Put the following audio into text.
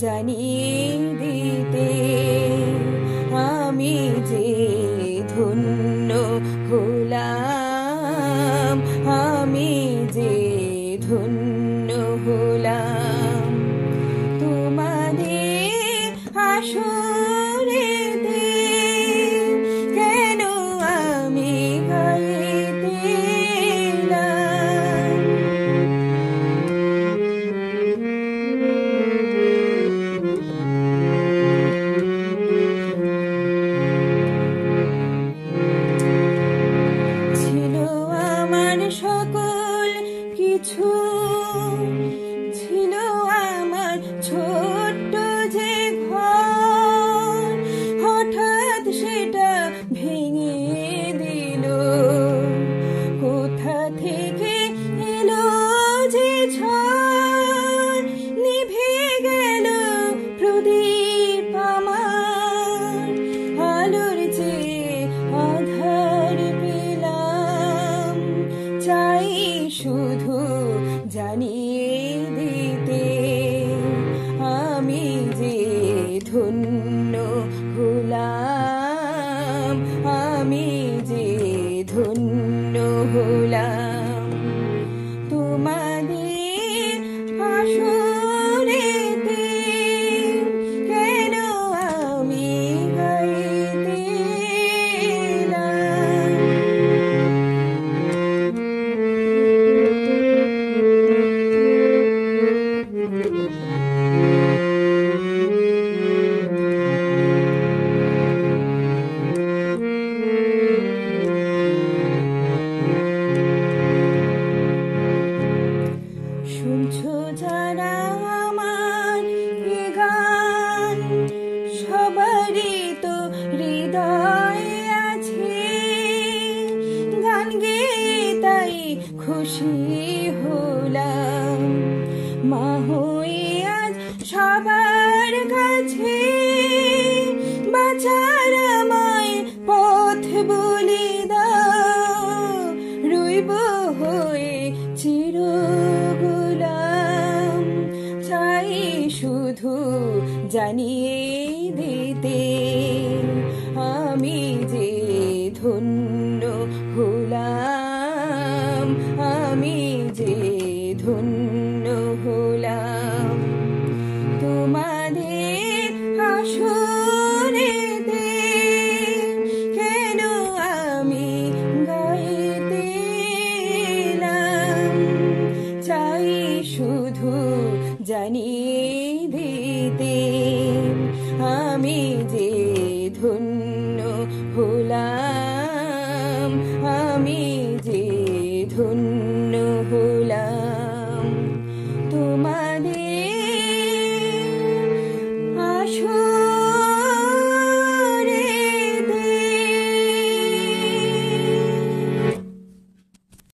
জানিয়ে দিতে আমি যে ধন্য হলাম, আমি যে ধন্য হলাম। তোমাদের আসরেতে কেন আমি গাইতে এলাম। সকল কিছু ছিল আমার ছোট্ট যে ঘর, হঠাৎ সেটা ভেঙে দিল। কোথা থেকে এলো যে ঝড়, নিভে গেল প্রদীপ আমার। আলোর চেয়ে আধার পেলাম, চাই শুধু জানিয়ে দিতে আমি যে ধন্য হলাম, আমি যে ধন্য হলাম। তোমাদের আসরেতে কেন আমি গাইতে এলাম। শুনছো যারা আমার এ গান, সবারই তো হৃদয়ে আছে গান গেয়ে, তাই খুশি হলাম। মা হয়ে আজ সবার কাছে বাঁচার আমায় পথ বলে দাও, রইব হয়ে চিরগোলাম। চাই শুধু জানিয়ে দিতে আমি যে ধন্য হলাম, আমি যে ধন্য হলাম। তোমাদের আসরেতে কেন আমি গাইতে এলাম, চাই শুধু জানিয়ে দিতে আমি যে